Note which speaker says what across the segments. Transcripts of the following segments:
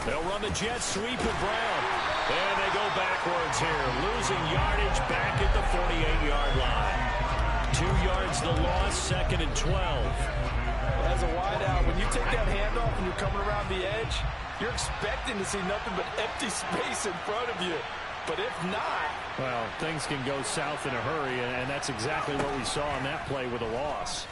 Speaker 1: They'll run the jet sweep with Brown. And they go backwards here, losing yardage back at the 48-yard line. 2 yards the loss, 2nd and 12.
Speaker 2: As a wideout, when you take that handoff and you're coming around the edge, you're expecting to see nothing but empty space in front of you. But if not...
Speaker 1: Well, things can go south in a hurry, and that's exactly what we saw on that play with a loss.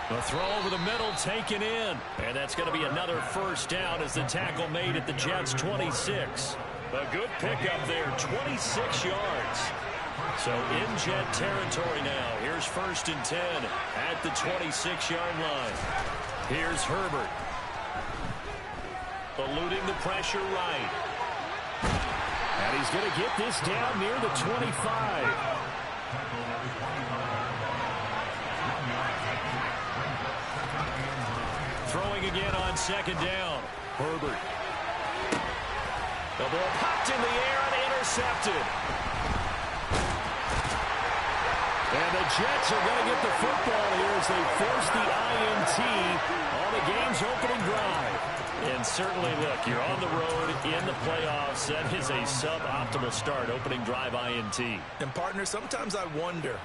Speaker 1: The throw over the middle taken in. And that's going to be another first down as the tackle made at the Jets' 26. A good pickup there, 26 yards. So in Jet territory now. Here's 1st and 10 at the 26-yard line. Here's Herbert. Eluding the pressure right. And he's going to get this down near the 25. Throwing again on 2nd down. Herbert. The ball popped in the air and intercepted. And the Jets are going to get the football here as they force the INT on the game's opening drive. And certainly, look, you're on the road in the playoffs. That is a suboptimal start, opening drive INT.
Speaker 2: And, partner, sometimes I wonder,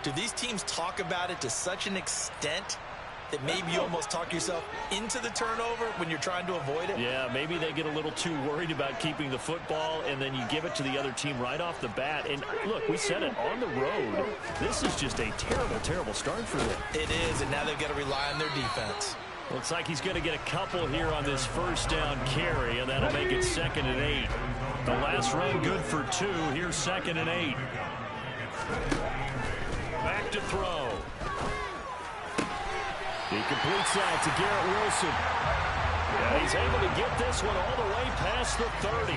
Speaker 2: do these teams talk about it to such an extent that maybe you almost talk yourself into the turnover when you're trying to avoid it?
Speaker 1: Yeah, maybe they get a little too worried about keeping the football, and then you give it to the other team right off the bat. And, look, we said it, on the road, this is just a terrible, terrible start for them.
Speaker 2: It is, and now they've got to rely on their defense.
Speaker 1: Looks like he's going to get a couple here on this first down carry, and that'll make it 2nd and 8. The last run good for 2. Here's 2nd and 8. Back to throw. He completes that to Garrett Wilson. And he's able to get this one all the way past the 30.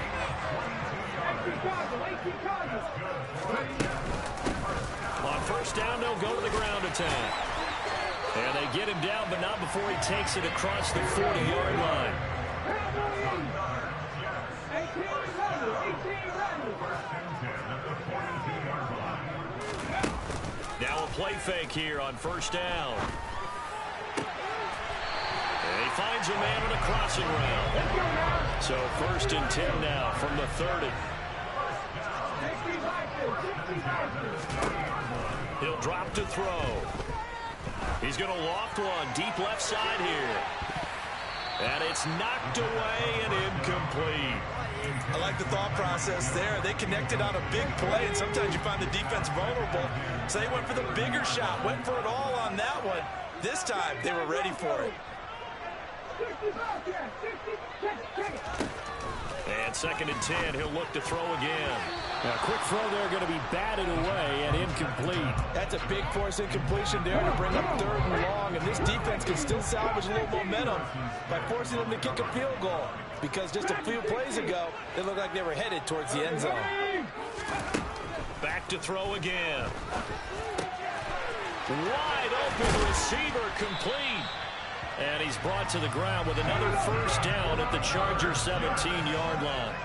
Speaker 1: On first down, they'll go to the ground attack. And they get him down, but not before he takes it across the 40-yard line. Now a play fake here on first down. And he finds a man on a crossing route. So 1st and 10 now from the 30. He'll drop to throw. He's going to loft one deep left side here. And it's knocked away and incomplete.
Speaker 2: I like the thought process there. They connected on a big play, and sometimes you find the defense vulnerable. So they went for the bigger shot, went for it all on that one. This time, they were ready for it.
Speaker 1: And 2nd and 10, he'll look to throw again. Now, quick throw there, going to be batted away and incomplete.
Speaker 2: That's a big force incompletion there to bring up 3rd and long, and this defense can still salvage a little momentum by forcing them to kick a field goal, because just a few plays ago, it looked like they were headed towards the end zone.
Speaker 1: Back to throw again. Wide open receiver, complete. And he's brought to the ground with another first down at the Chargers' 17-yard line.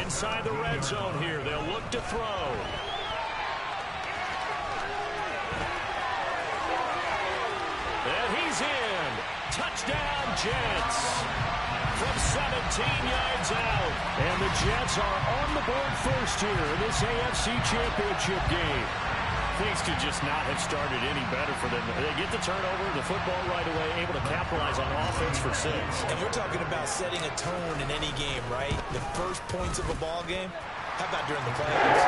Speaker 1: Inside the red zone here, they'll look to throw. And he's in. Touchdown, Jets. From 17 yards out. And the Jets are on the board first here in this AFC Championship game. Things could just not have started any better for them. They get the turnover, the football right away, able to capitalize on offense for 6.
Speaker 2: And we're talking about setting a tone in any game, right? The first points of a ball game. How about during the playoffs?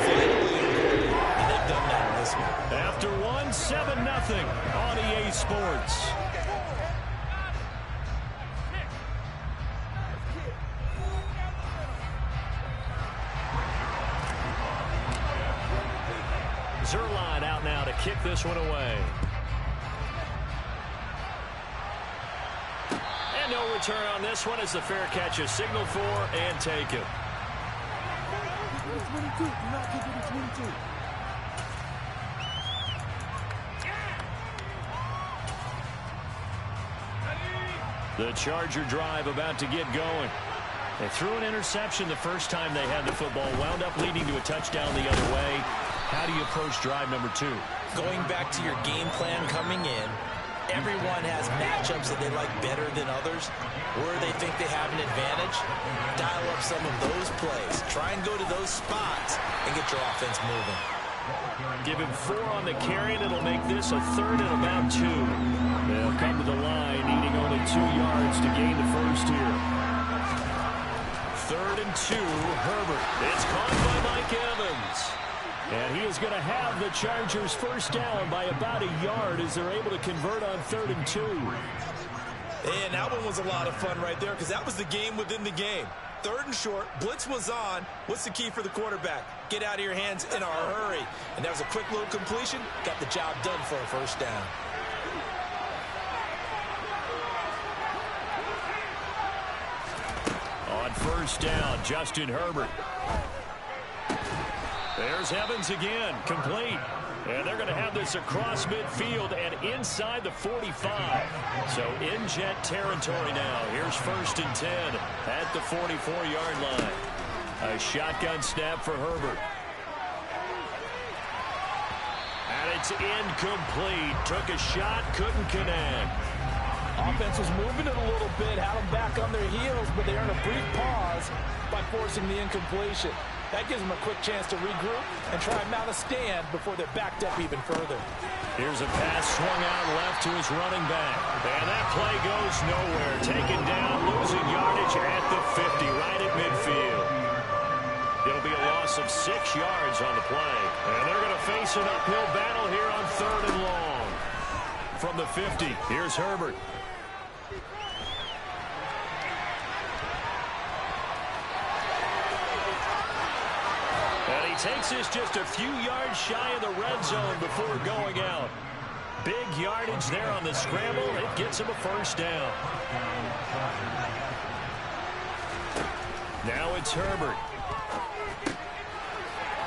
Speaker 2: Vitally important, and they've done that in this one.
Speaker 1: After 7-0 on EA Sports. Zerline out now to kick this one away. And no return on this one as the fair catch is signaled for and taken. The Charger drive about to get going. They threw an interception the first time they had the football, wound up leading to a touchdown the other way. How do you approach drive number 2?
Speaker 2: Going back to your game plan coming in, Everyone has matchups that they like better than others, where they think they have an advantage. Dial up some of those plays. Try and go to those spots and get your offense moving.
Speaker 1: Give him 4 on the carry, and it'll make this a 3rd and about 2. They'll come to the line, needing only 2 yards to gain the first here. 3rd and 2, Herbert. It's caught by Mike Evans. And he is going to have the Chargers first down by about a yard as they're able to convert on 3rd and 2.
Speaker 2: And that one was a lot of fun right there because that was the game within the game. 3rd and short, blitz was on. What's the key for the quarterback? Get out of your hands in a hurry. And that was a quick little completion. Got the job done for a first down.
Speaker 1: On first down, Justin Herbert. There's Evans again, complete. And they're going to have this across midfield and inside the 45. So in Jet territory now. Here's 1st and 10 at the 44-yard line. A shotgun snap for Herbert. And it's incomplete. Took a shot, couldn't connect.
Speaker 2: Offense was moving it a little bit, had them back on their heels, but they earned a brief pause by forcing the incompletion. That gives them a quick chance to regroup and try and mount a stand before they're backed up even further.
Speaker 1: Here's a pass swung out left to his running back. And that play goes nowhere. Taken down, losing yardage at the 50, right at midfield. It'll be a loss of 6 yards on the play. And they're going to face an uphill battle here on 3rd and long. From the 50, here's Herbert. And he takes this just a few yards shy of the red zone before going out. Big yardage there on the scramble. It gets him a first down. Now it's Herbert.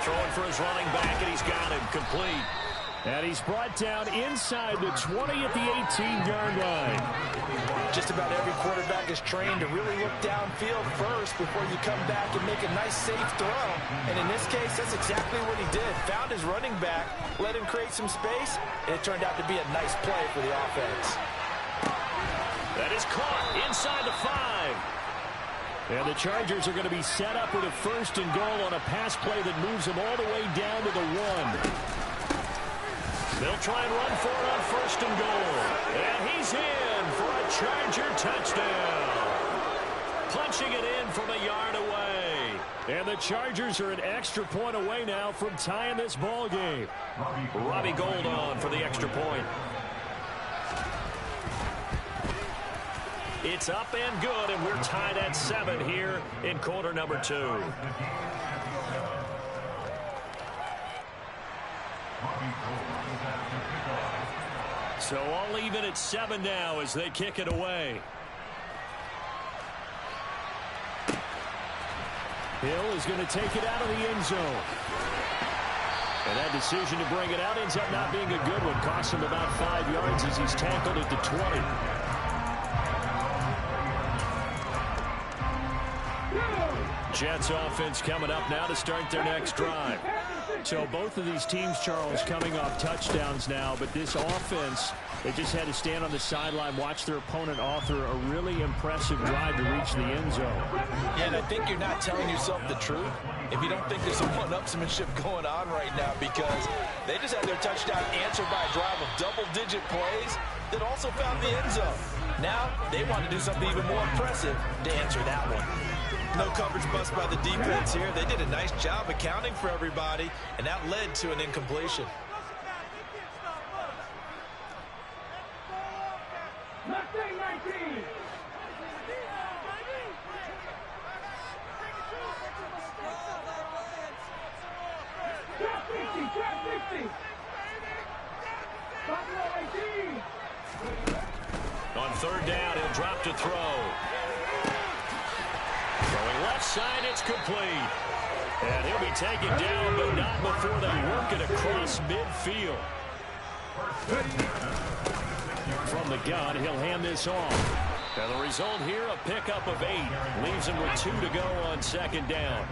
Speaker 1: Throwing for his running back, and he's got him complete. And he's brought down inside the 20 at the 18-yard line.
Speaker 2: Just about every quarterback is trained to really look downfield first before you come back and make a nice, safe throw. And in this case, that's exactly what he did. Found his running back, let him create some space, and it turned out to be a nice play for the offense.
Speaker 1: That is caught inside the 5. And the Chargers are going to be set up with a 1st and goal on a pass play that moves them all the way down to the 1. They'll try and run for it on 1st and goal. And he's in for a Charger touchdown. Punching it in from a yard away. And the Chargers are an extra point away now from tying this ball game. Robbie Gould on for the extra point. It's up and good, and we're tied at 7 here in quarter number 2. So all even at 7 now as they kick it away. Hill is going to take it out of the end zone. And that decision to bring it out ends up not being a good one. Costs him about 5 yards as he's tackled at the 20. Jets offense coming up now to start their next drive. So both of these teams, Charles, coming off touchdowns now, but this offense, they just had to stand on the sideline, watch their opponent author a really impressive drive to reach the end zone.
Speaker 2: Yeah, and I think you're not telling yourself the truth if you don't think there's some one-upsmanship going on right now, because they just had their touchdown answered by a drive of double-digit plays that also found the end zone. Now they want to do something even more impressive to answer that one. No coverage bust by the defense here. They did a nice job accounting for everybody, and that led to an incompletion.
Speaker 1: On 3rd down, he'll drop to throw. Going left side, it's complete. And he'll be taken down, but not before they work it across midfield. From the gun, he'll hand this off. And the result here, a pickup of 8. Leaves him with 2 to go on 2nd down.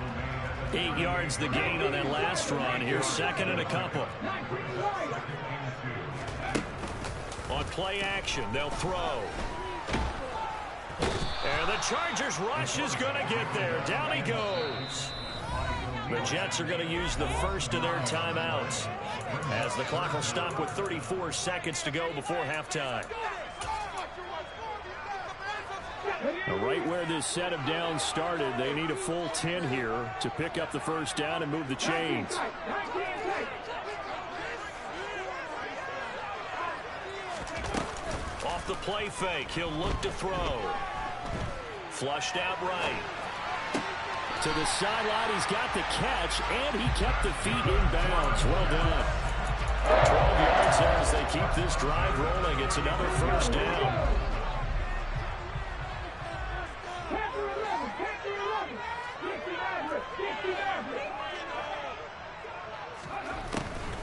Speaker 1: 8 yards the gain on that last run. Here's 2nd and a couple. On play action. They'll throw. And the Chargers rush is going to get there. Down he goes. The Jets are going to use the first of their timeouts as the clock will stop with 34 seconds to go before halftime. Now, right where this set of downs started, they need a full 10 here to pick up the first down and move the chains. Off the play fake, he'll look to throw. Flushed out right. To the sideline, he's got the catch, and he kept the feet in bounds. Well done. 12 yards there as they keep this drive rolling. It's another first down.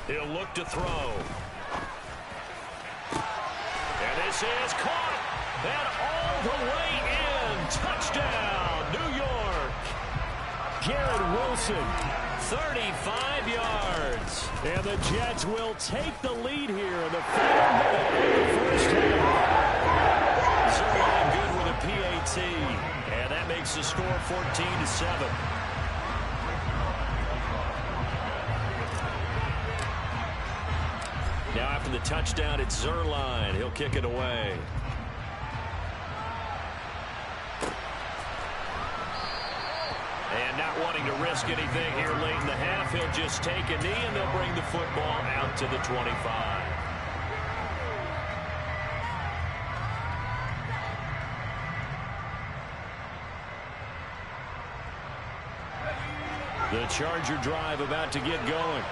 Speaker 1: He'll look to throw. And this is caught. And all the way in. Touchdown, New York. Garrett Wilson, 35 yards. And the Jets will take the lead here in the final minute of the first half. Zerline good with a PAT. And that makes the score 14-7. Now after the touchdown, it's Zerline. He'll kick it away. And not wanting to risk anything here late in the half, he'll just take a knee, and they'll bring the football out to the 25. The Charger drive about to get going.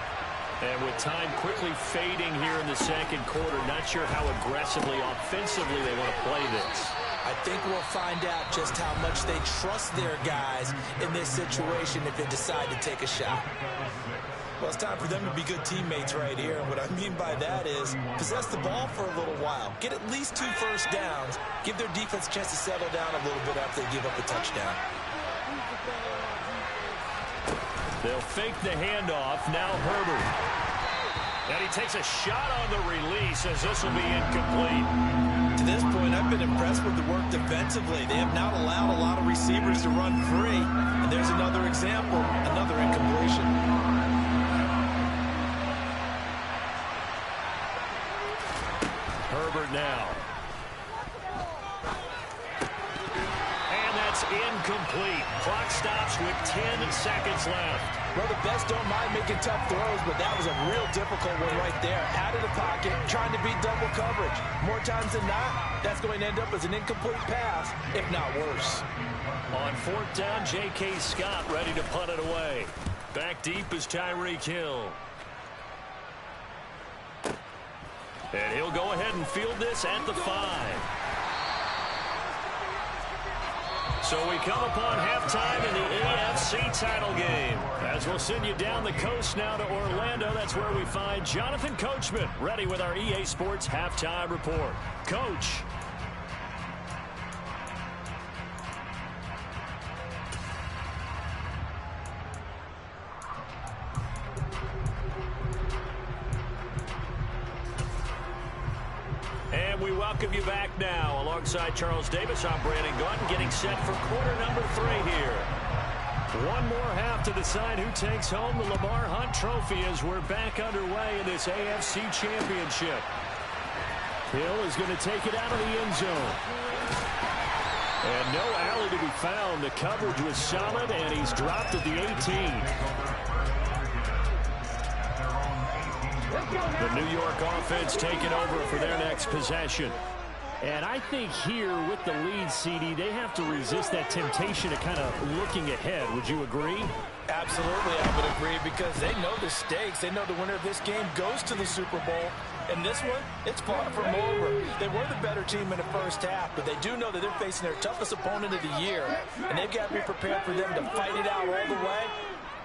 Speaker 1: And with time quickly fading here in the second quarter, not sure how aggressively, offensively they want to play this.
Speaker 2: I think we'll find out just how much they trust their guys in this situation if they decide to take a shot. Well, it's time for them to be good teammates right here. And what I mean by that is possess the ball for a little while. Get at least 2 first downs. Give their defense a chance to settle down a little bit after they give up a touchdown.
Speaker 1: They'll fake the handoff. Now Herbert. And he takes a shot on the release as this will be incomplete.
Speaker 2: To this point, I've been impressed with the work defensively. They have not allowed a lot of receivers to run free. And there's another example, another incompletion.
Speaker 1: Herbert now. And that's incomplete. Clock stops with 10 seconds left.
Speaker 2: Well, the best don't mind making tough throws, but that was a real difficult one right there. Out of the pocket, trying to beat double coverage. More times than not, that's going to end up as an incomplete pass, if not worse.
Speaker 1: On 4th down, J.K. Scott ready to punt it away. Back deep is Tyreek Hill. And he'll go ahead and field this at the 5. So we come upon halftime in the AFC title game. As we'll send you down the coast now to Orlando, that's where we find Jonathan Coachman, ready with our EA Sports halftime report. Coach. And we welcome you back now. Alongside Charles Davis, I'm Brandon Gaudin, getting set for quarter number 3 here. One more half to decide who takes home the Lamar Hunt Trophy as we're back underway in this AFC Championship. Hill is going to take it out of the end zone. And no alley to be found. The coverage was solid, and he's dropped at the 18. The New York offense taking over for their next possession. And I think here with the lead, CD, they have to resist that temptation of kind of looking ahead. Would you agree?
Speaker 2: Absolutely, I would agree, because they know the stakes. They know the winner of this game goes to the Super Bowl. And this one, it's far from over. They were the better team in the first half, but they do know that they're facing their toughest opponent of the year. And they've got to be prepared for them to fight it out all the way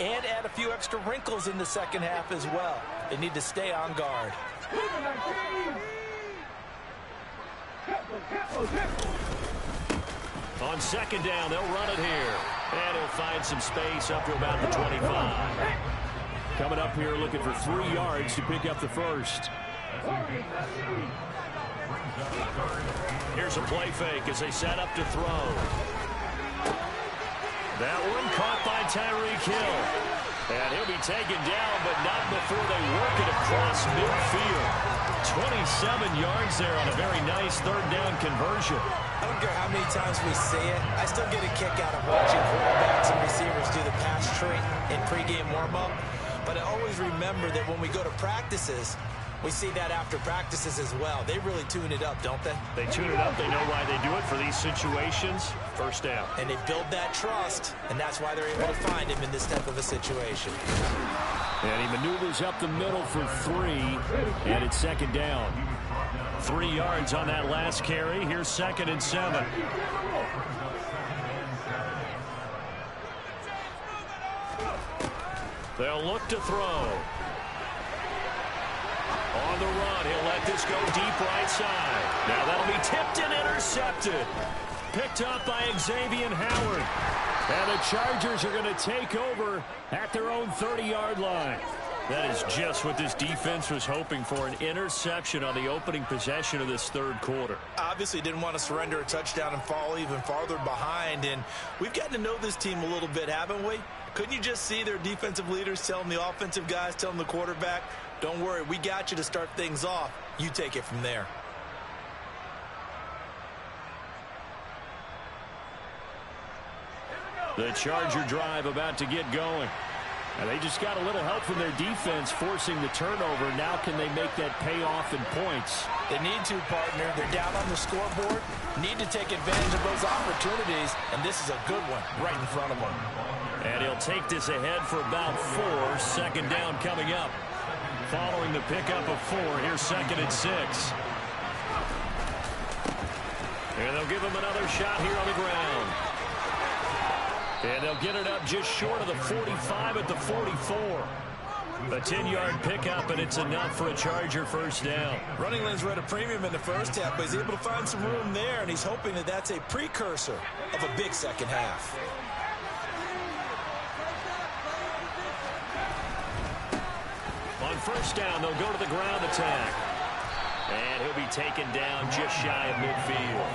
Speaker 2: and add a few extra wrinkles in the second half as well. They need to stay on guard.
Speaker 1: On 2nd down, they'll run it here. And he'll find some space up to about the 25. Coming up here looking for 3 yards to pick up the first. Here's a play fake as they set up to throw. That one caught by Tyreek Hill. And he'll be taken down, but not before they work it across midfield. 27 yards there on a very nice third down conversion.
Speaker 2: I don't care how many times we say it, I still get a kick out of watching quarterbacks and receivers do the pass tree in pregame warm-up. But I always remember that when we go to practices, we see that after practices as well. They really tune it up, don't they?
Speaker 1: They tune it up. They know why they do it for these situations. First down.
Speaker 2: And they build that trust, and that's why they're able to find him in this type of a situation.
Speaker 1: And he maneuvers up the middle for 3, and it's second down. 3 yards on that last carry. Here's 2nd and 7. They'll look to throw. On the run, he'll let this go deep right side. Now that'll be tipped and intercepted. Picked up by Xavier Howard. And the Chargers are going to take over at their own 30-yard line. That is just what this defense was hoping for, an interception on the opening possession of this third quarter.
Speaker 2: Obviously didn't want to surrender a touchdown and fall even farther behind. And we've gotten to know this team a little bit, haven't we? Couldn't you just see their defensive leaders telling the offensive guys, telling the quarterback, don't worry, we got you to start things off. You take it from there.
Speaker 1: The Charger drive about to get going. And they just got a little help from their defense forcing the turnover. Now can they make that pay off in points?
Speaker 2: They need to, partner. They're down on the scoreboard. Need to take advantage of those opportunities. And this is a good one right in front of them.
Speaker 1: And he'll take this ahead for about 4. Second down coming up. Following the pickup of 4, here's 2nd and 6. And they'll give him another shot here on the ground. And they'll get it up just short of the 45 at the 44. A 10-yard pickup, and it's enough for a Charger first down.
Speaker 2: Running lanes were at a premium in the first half, but he's able to find some room there, and he's hoping that that's a precursor of a big second half.
Speaker 1: On first down, they'll go to the ground attack. And he'll be taken down just shy of midfield.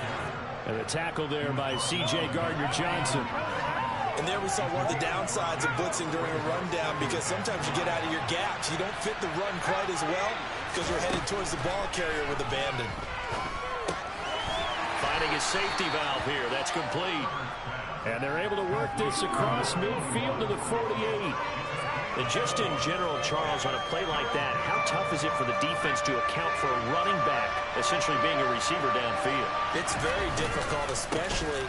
Speaker 1: And the tackle there by C.J. Gardner-Johnson.
Speaker 2: And there we saw one of the downsides of blitzing during a rundown, because sometimes you get out of your gaps. You don't fit the run quite as well because you're headed towards the ball carrier with abandon.
Speaker 1: Finding a safety valve here. That's complete. And they're able to work this across midfield to the 48. And just in general, Charles, on a play like that, how tough is it for the defense to account for a running back essentially being a receiver downfield?
Speaker 2: It's very difficult, especially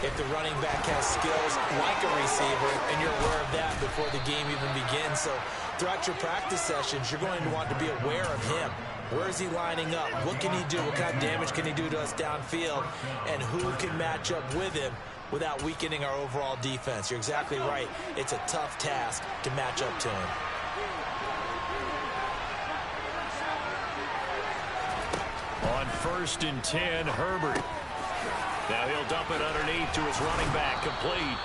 Speaker 2: if the running back has skills like a receiver, and you're aware of that before the game even begins. So throughout your practice sessions, you're going to want to be aware of him. Where is he lining up? What can he do? What kind of damage can he do to us downfield? And who can match up with him without weakening our overall defense? You're exactly right. It's a tough task to match up to him.
Speaker 1: On 1st and 10, Herbert. Now he'll dump it underneath to his running back, complete.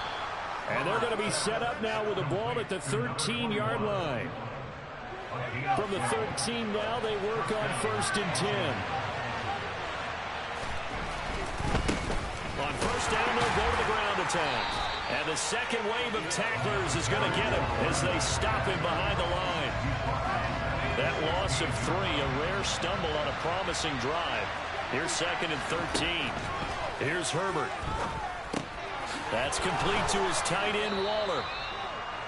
Speaker 1: And they're going to be set up now with the ball at the 13-yard line. From the 13 now, they work on 1st and 10. On first down, they'll go to the ground attack. And the second wave of tacklers is going to get him as they stop him behind the line. That loss of 3, a rare stumble on a promising drive. Here's 2nd and 13. Here's Herbert. That's complete to his tight end, Waller.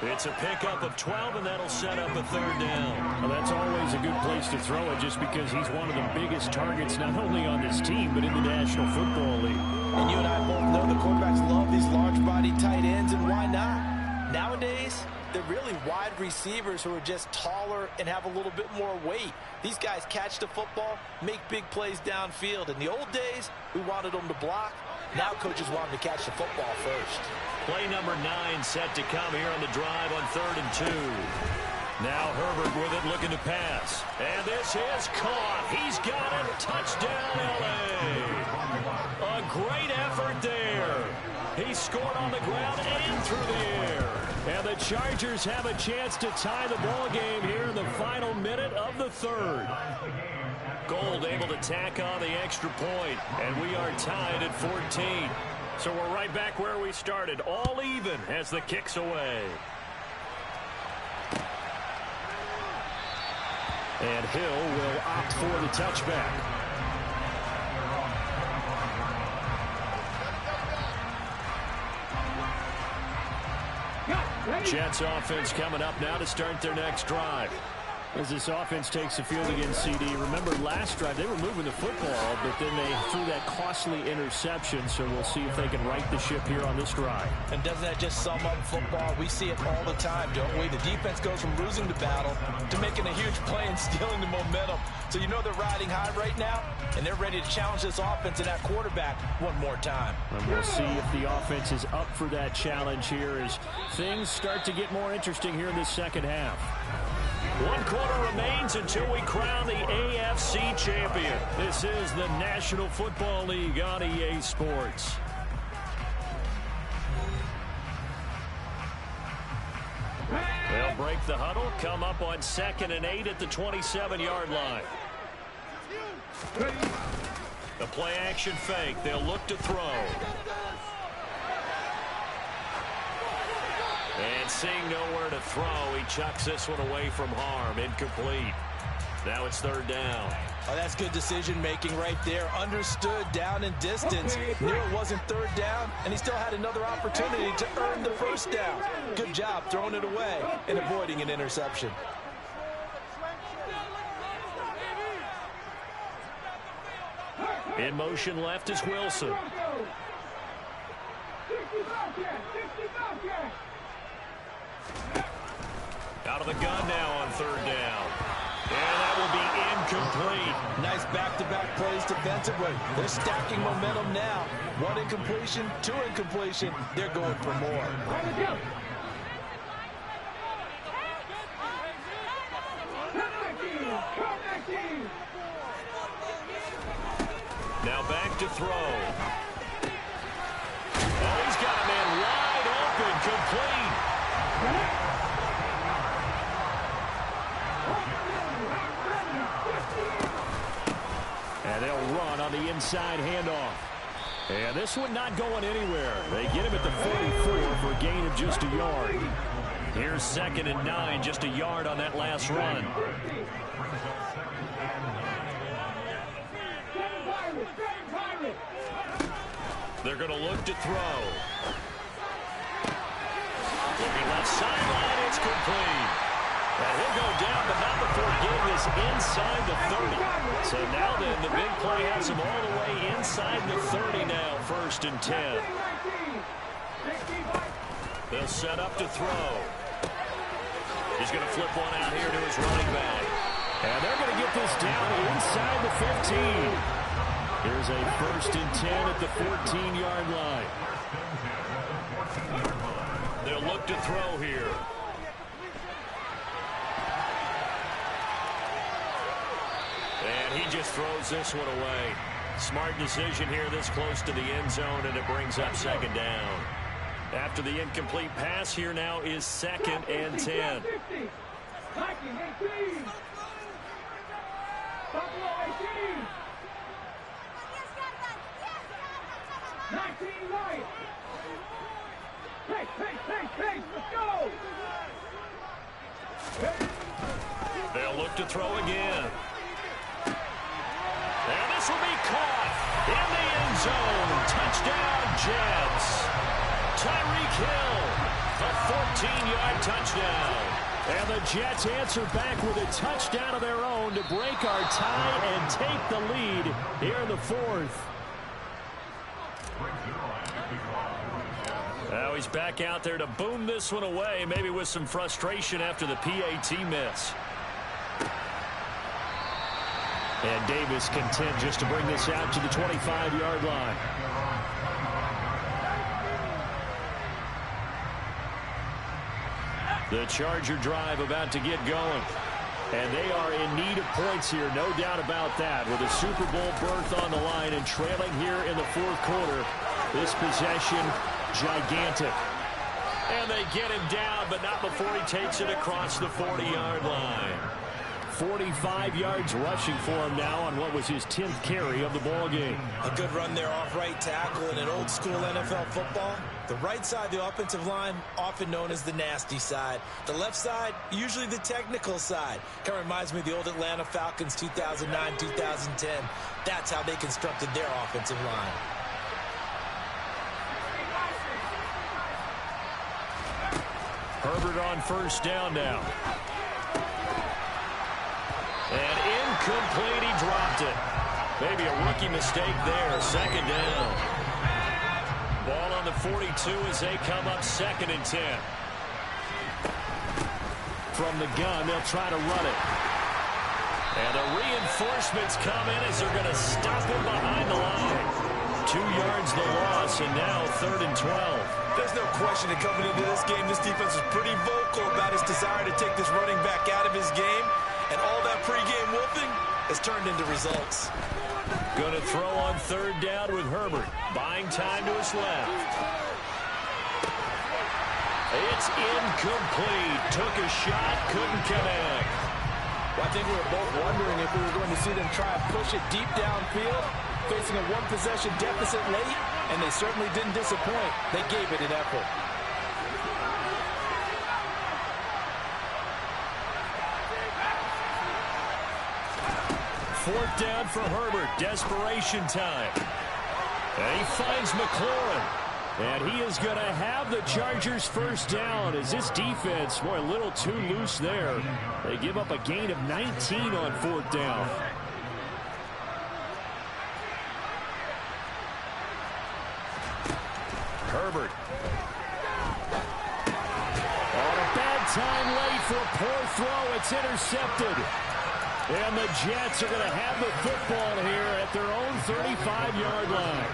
Speaker 1: It's a pickup of 12, and that'll set up a 3rd down.
Speaker 3: Well, that's always a good place to throw it, just because he's one of the biggest targets not only on this team but in the National Football League.
Speaker 2: And you and I both know the quarterbacks love these large-body tight ends, and why not? Nowadays, they're really wide receivers who are just taller and have a little bit more weight. These guys catch the football, make big plays downfield. In the old days, we wanted them to block. Now coaches want them to catch the football first.
Speaker 1: Play number 9 set to come here on the drive on 3rd and 2. Now Herbert with it, looking to pass. And this is caught. He's got it. Touchdown, L.A. A great effort there. He scored on the ground and through the air. And the Chargers have a chance to tie the ball game here in the final minute of the 3rd. Gold able to tack on the extra point, and we are tied at 14. So we're right back where we started, all even as the kick's away. And Hill will opt for the touchback. Jets offense coming up now to start their next drive. As this offense takes the field against CD, remember last drive they were moving the football, but then they threw that costly interception, so we'll see if they can right the ship here on this drive.
Speaker 2: And doesn't that just sum up football? We see it all the time, don't we? The defense goes from losing the battle to making a huge play and stealing the momentum. So you know they're riding high right now, and they're ready to challenge this offense and that quarterback one more time.
Speaker 3: And we'll see if the offense is up for that challenge here as things start to get more interesting here in this second half.
Speaker 1: 1 quarter remains until we crown the AFC champion. This is the National Football League on EA Sports. They'll break the huddle, come up on 2nd and 8 at the 27-yard line. The play-action fake. They'll look to throw. And seeing nowhere to throw, he chucks this one away from harm. Incomplete. Now it's 3rd down.
Speaker 2: Oh, that's good decision-making right there. Understood down and distance. Knew it wasn't 3rd down, and he still had another opportunity to earn the 1st down. Good job throwing it away and avoiding an interception.
Speaker 1: In motion left is Wilson. Out of the gun now on 3rd down. And that will be incomplete.
Speaker 2: Nice back-to-back plays defensively. They're stacking momentum now. 1 incompletion, 2 incompletion. They're going for more.
Speaker 1: Now back to throw. Oh, he's got a man wide open, complete. And they'll run on the inside handoff. And this one not going anywhere. They get him at the 44 for a gain of just a yard. Here's 2nd and 9, just a yard on that last run. They're going to look to throw. Looking left sideline, it's complete. And he'll go down, but not before getting this inside the 30. So now then, the big play has him all the way inside the 30 now, 1st and 10. They'll set up to throw. He's going to flip one out here to his running back. And they're going to get this down inside the 15. Here's a 1st and 10 at the 14-yard line. They'll look to throw here. And he just throws this one away. Smart decision here this close to the end zone, and it brings up 2nd down. After the incomplete pass, here now is 2nd and 10. They'll look to throw again. And this will be caught in the end zone. Touchdown, Jets. Tyreek Hill, a 14-yard touchdown. And the Jets answer back with a touchdown of their own to break our tie and take the lead here in the 4th. Now he's back out there to boom this one away, maybe with some frustration after the PAT miss. And Davis content just to bring this out to the 25-yard line. The Charger drive about to get going. And they are in need of points here, no doubt about that. With a Super Bowl berth on the line and trailing here in the 4th quarter, this possession gigantic. And they get him down, but not before he takes it across the 40-yard line.
Speaker 3: 45 yards rushing for him now on what was his 10th carry of the ball game.
Speaker 2: A good run there off right tackle in an old school NFL football. The right side of the offensive line, often known as the nasty side. The left side, usually the technical side. Kind of reminds me of the old Atlanta Falcons 2009, 2010. That's how they constructed their offensive line.
Speaker 3: Herbert on first down now. And incomplete, he dropped it. Maybe a rookie mistake there, second down. Ball on the 42 as they come up 2nd and 10. From the gun, they'll try to run it. And the reinforcements come in as they're going to stop him behind the line. 2 yards the loss, and now 3rd and 12.
Speaker 2: There's no question that coming into this game, this defense was pretty vocal about his desire to take this running back out of his game. And all that pregame wolfing has turned into results.
Speaker 3: Going to throw on 3rd down with Herbert. Buying time to his left. It's incomplete. Took a shot, couldn't connect.
Speaker 2: Well, I think we were both wondering if we were going to see them try and push it deep downfield, facing a one-possession deficit late, and they certainly didn't disappoint. They gave it an effort.
Speaker 3: Fourth down for Herbert. Desperation time. And he finds McLaurin. And he is going to have the Chargers first down as this defense, boy, a little too loose there. They give up a gain of 19 on 4th down. Herbert. On a bad time late for a poor throw. It's intercepted. And the Jets are going to have the football here at their own 35-yard line.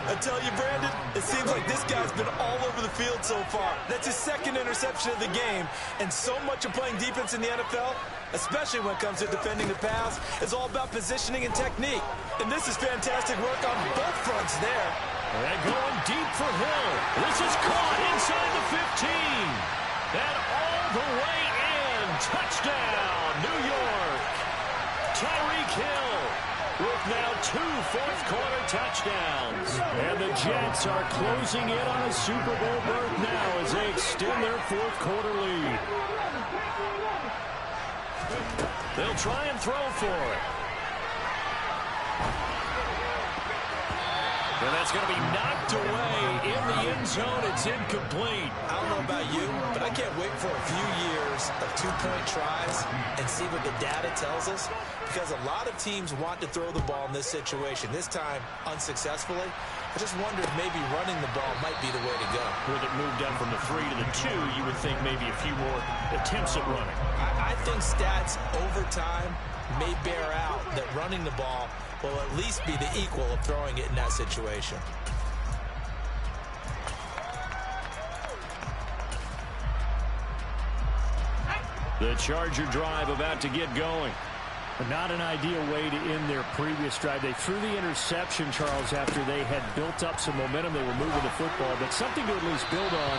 Speaker 2: I tell you, Brandon, it seems like this guy's been all over the field so far. That's his 2nd interception of the game. And so much of playing defense in the NFL, especially when it comes to defending the pass, is all about positioning and technique. And this is fantastic work on both fronts there.
Speaker 3: And going deep for Hill. This is caught inside the 15. And all the way in. Touchdown, New York. Tyreek Hill with now 2 fourth-quarter touchdowns. And the Jets are closing in on a Super Bowl berth now as they extend their fourth-quarter lead. They'll try and throw for it. And that's going to be knocked away in the end zone. It's incomplete.
Speaker 2: I don't know about you, but I can't wait for a few years of 2-point tries and see what the data tells us, because a lot of teams want to throw the ball in this situation. This time, unsuccessfully. I just wonder if maybe running the ball might be the way to go.
Speaker 3: With it moved up from the 3 to the 2, you would think maybe a few more attempts at running.
Speaker 2: I think stats over time may bear out that running the ball will at least be the equal of throwing it in that situation.
Speaker 3: The Charger drive about to get going. But not an ideal way to end their previous drive. They threw the interception, Charles, after they had built up some momentum. They were moving the football, but something to at least build on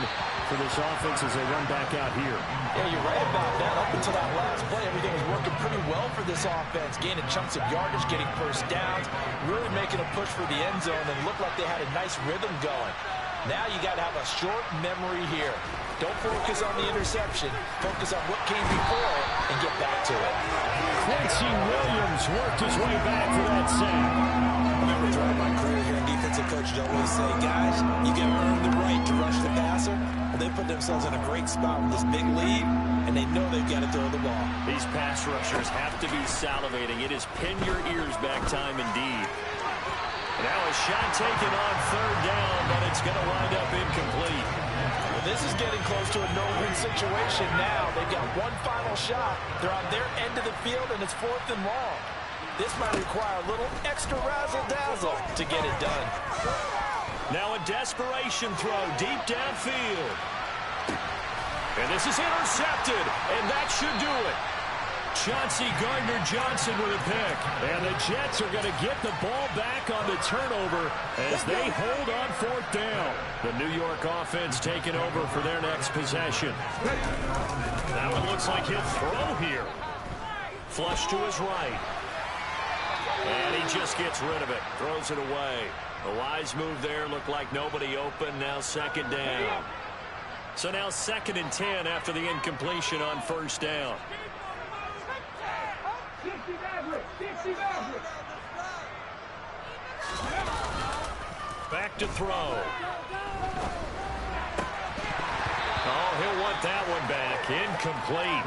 Speaker 3: for this offense as they run back out here.
Speaker 2: Yeah, you're right about that. Up until that last play, everything was working pretty well for this offense, gaining chunks of yardage, getting first downs, really making a push for the end zone, and looked like they had a nice rhythm going. Now you got to have a short memory here. Don't focus on the interception. Focus on what came before and get back to it.
Speaker 3: Quincy Williams worked his way back for that sack.
Speaker 2: I remember throughout my career here, defensive coaches always say, guys, you got to earn the right to rush the passer. Well, they put themselves in a great spot with this big lead, and they know they've got to throw the ball.
Speaker 3: These pass rushers have to be salivating. It is pin your ears back time indeed. Now a shot taken on 3rd down, but it's going to wind up incomplete.
Speaker 2: Well, this is getting close to a no-win situation now. They've got one final shot. They're on their end of the field, and it's 4th and long. This might require a little extra razzle-dazzle to get it done.
Speaker 3: Now a desperation throw deep downfield. And this is intercepted, and that should do it. Chauncey Gardner-Johnson with a pick. And the Jets are going to get the ball back on the turnover as they hold on 4th down. The New York offense taking over for their next possession. That one looks like he'll throw here.
Speaker 1: Flush to his right. And he just gets rid of it. Throws it away. A wise move there. Looked like nobody open. Now second down. So now 2nd and 10 after the incompletion on first down. Back to throw. Oh, he'll want that one back. Incomplete.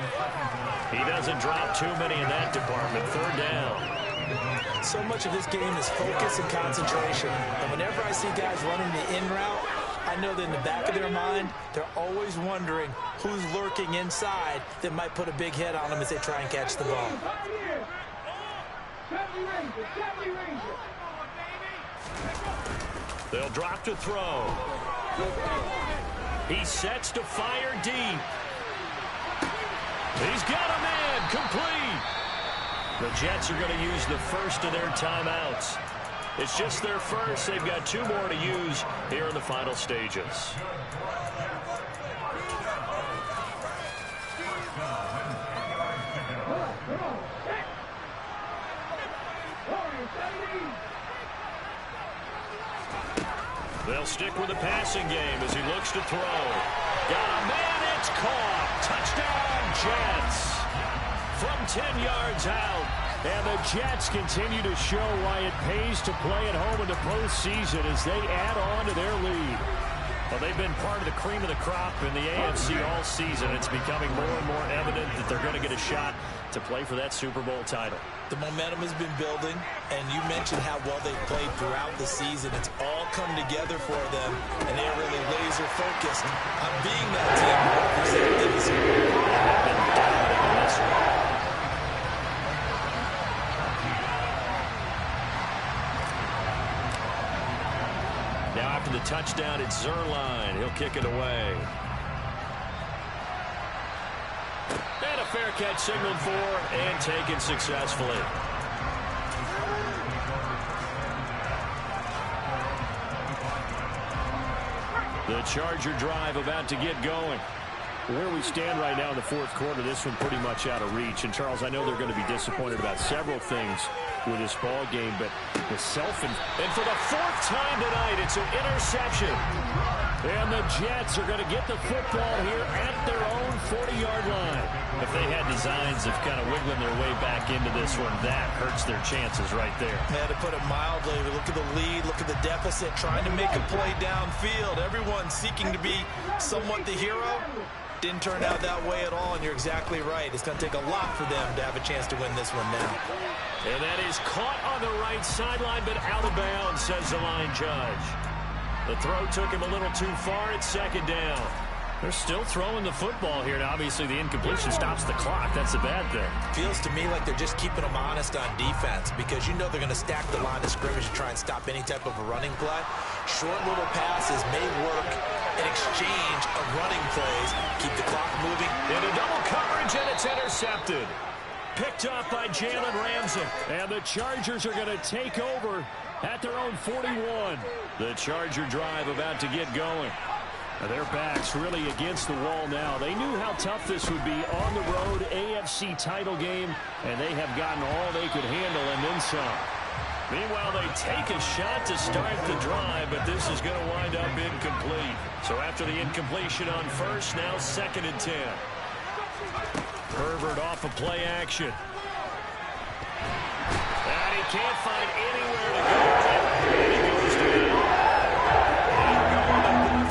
Speaker 1: He doesn't drop too many in that department. 3rd down.
Speaker 2: So much of this game is focus and concentration. And whenever I see guys running the in route, I know that in the back of their mind, they're always wondering who's lurking inside that might put a big hit on them as they try and catch the ball.
Speaker 1: They'll drop to throw. He sets to fire deep. He's got a man. Complete. The Jets are going to use the first of their timeouts. It's just their first. They've got 2 more to use here in the final stages. They'll stick with the passing game as he looks to throw. Got a man, it's caught. Touchdown, Jets. From 10 yards out. And the Jets continue to show why it pays to play at home in the postseason as they add on to their lead. Well, they've been part of the cream of the crop in the AFC all season. It's becoming more and more evident that they're going to get a shot to play for that Super Bowl title.
Speaker 2: The momentum has been building, and you mentioned how well they've played throughout the season. It's all come together for them, and they're really laser focused on being that team to represent in the Super Bowl.
Speaker 1: They've been dominant in this one. Now after the touchdown, it's Zerline. He'll kick it away. And a fair catch signaled for and taken successfully. The Charger drive about to get going. Where we stand right now in the 4th quarter, this one pretty much out of reach. And, Charles, I know they're going to be disappointed about several things with this ball game, but the and for the 4th time tonight, it's an interception. And the Jets are going to get the football here at their own 40-yard line. If they had designs of kind of wiggling their way back into this one, that hurts their chances right there.
Speaker 2: Yeah, to put it mildly, look at the lead, look at the deficit, trying to make a play downfield. Everyone seeking to be somewhat the hero. Didn't turn out that way at all, and you're exactly right. It's going to take a lot for them to have a chance to win this one now.
Speaker 1: And that is caught on the right sideline, but out of bounds, says the line judge. The throw took him a little too far. It's 2nd down. They're still throwing the football here. Now, obviously, the incompletion stops the clock. That's a bad thing.
Speaker 2: Feels to me like they're just keeping them honest on defense because you know they're going to stack the line of scrimmage to try and stop any type of a running play. Short little passes may work in exchange of running plays. Keep the clock moving.
Speaker 1: Into double coverage, and it's intercepted. Picked up by Jalen Ramsey. And the Chargers are going to take over at their own 41. The Charger drive about to get going. Their backs really against the wall now. They knew how tough this would be on the road, AFC title game, and they have gotten all they could handle and then some. Meanwhile, they take a shot to start the drive, but this is going to wind up incomplete. So after the incompletion on first, now 2nd and 10. Herbert off of play action. And he can't find anywhere to go. And he goes down.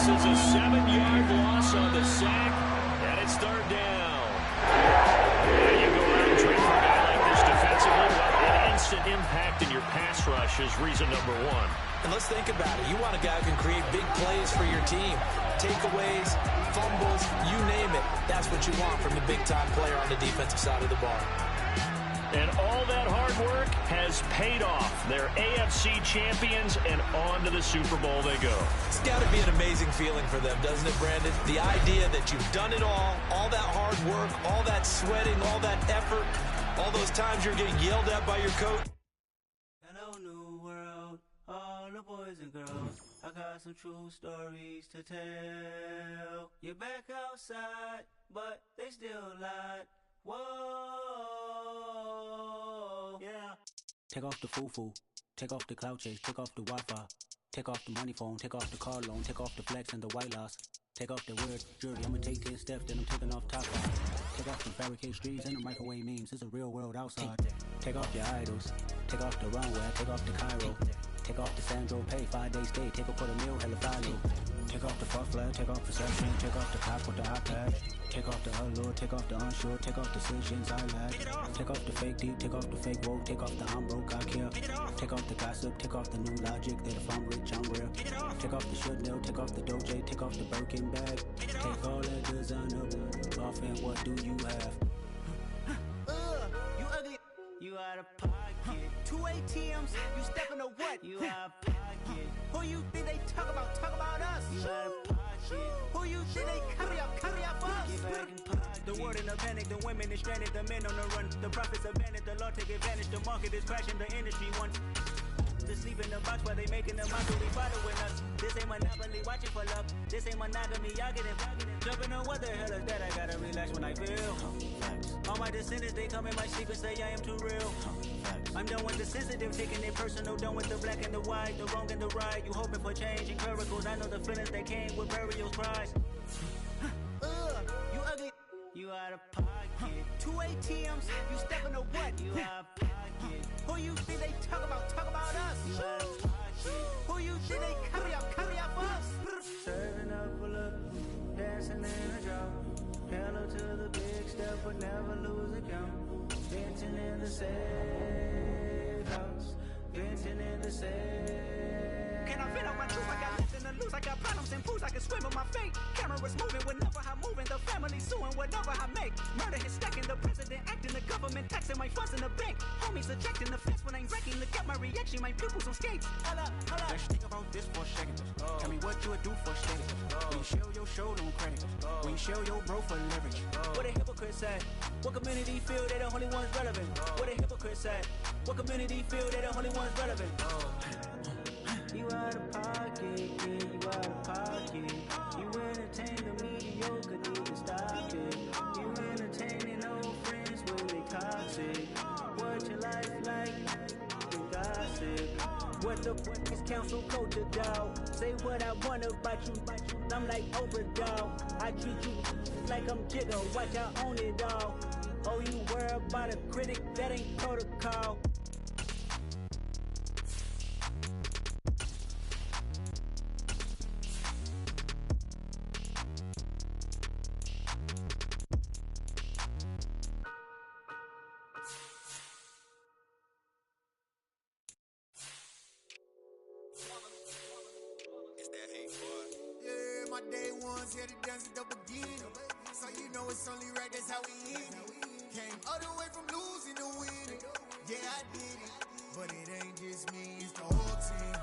Speaker 1: This is a 7-yard loss on the sack, and it's 3rd down. And you go out and trade for a guy like this defensively, well, an instant impact in your pass rush is reason number 1.
Speaker 2: And let's think about it. You want a guy who can create big plays for your team. Takeaways, fumbles, you name it. That's what you want from the big-time player on the defensive side of the ball.
Speaker 1: And all that hard work has paid off. They're AFC champions, and on to the Super Bowl they go.
Speaker 2: It's got to be an amazing feeling for them, doesn't it, Brandon? The idea that you've done it all that hard work, all that sweating, all that effort, all those times you're getting yelled at by your coach.
Speaker 4: Hello, new world, all the boys and girls. I got some true stories to tell. You're back outside, but they still lied. Whoa. Take off the foo-foo. Take off the cloud chase. Take off the Wi-Fi. Take off the money phone. Take off the car loan. Take off the flex and the white loss. Take off the weird jewelry. I'ma take 10 steps, then I'm taking off top off. Take off the fabricate streets and the microwave memes. It's a real world outside. Take off your idols. Take off the runway. Take off the Cairo. Take off the Sandro pay. 5-day stay. Take a $250,000. Hella follow. Take off the fuck flag. Take off perception. Take off the cop with the iPad. Take off the allure. Take off the unsure. Take off decisions I lack. Take off the fake deep. Take off the fake woke. Take off the I'm broke. I care. Take off the gossip. Take off the new logic that if I'm rich I'm rare. Take off the should know. Take off the Doja. Take off the Birkin bag. Take all that designer off and what do you have?
Speaker 5: You ugly. You out of pocket. 2 ATMs. You stepping to what? You out of pocket. Who you think they talk about us? You out of pocket. Who you think they carry up for us? Get back in pocket. The world in a panic. The women is stranded. The men on the run. The profits abandoned. The law take advantage. The market is crashing. The industry wants to sleep in the box while they making the mockery following us. This ain't monopoly, watching for love. This ain't monogamy, y'all get it. Jumping on what the hell is that? I gotta relax when I feel. All my descendants, they come in my sleep and say I am too real. I'm done with the sensitive, taking it personal. Done with the black and the white, the wrong and the right. You hoping for change and miracles. I know the feelings that came with burial cries. You ugly. You out of pocket. 2 ATMs. You stepping to what? You out of pocket. Who you think they talk about us? You out of pocket. Who you think they carry up for us? Serving up for love, dancing in a drop. Hello to the big step, but never lose account. Venting in the safe house. Venting in the safe. Can I vent on my truth? I got nothing to lose. I got problems and fools. I can swim with my fate. Cameras moving whenever I'm moving. The family suing whatever I make. Murder is stacking. The president acting. The government taxing my funds in the bank. Homies ejecting the fence when I'm wrecking. Look at my reaction. My pupils on skates. Hold up.
Speaker 6: Let's think about this for a second. Tell me what you would do for steady. When you show your show, no credit. When you show your bro for leverage.
Speaker 5: What a hypocrite said. What community feel they the only ones relevant? What a hypocrite said. What community feel they the only ones relevant? You out of pocket, yeah, you out of pocket. You entertain the mediocre, need to stop it. You entertaining old friends when they toxic. What your life like? You gossip. What the fuck is council culture, dawg? Say what I want about you. I'm like Oprah, dawg. I treat you like I'm Jigga. Watch I own it, dawg. Oh, you worry about a critic? That ain't protocol.
Speaker 7: My day ones here to dance at the beginning. So you know it's only right, that's how we eat it. Came all the way from losing to winning. Yeah, I did it. But it ain't just me, it's the whole team.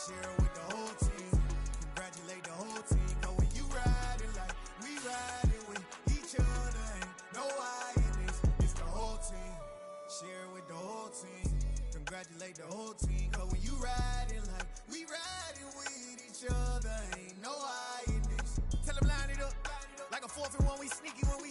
Speaker 7: Share it with the whole team. Congratulate the whole team. Cause when you riding like we riding with each other, ain't no I in this. It's the whole team. Share it with the whole team. Congratulate the whole team. Cause when you riding like we riding with each other, ain't no I. Tell them line it up, like a 4th and 1, we sneaky when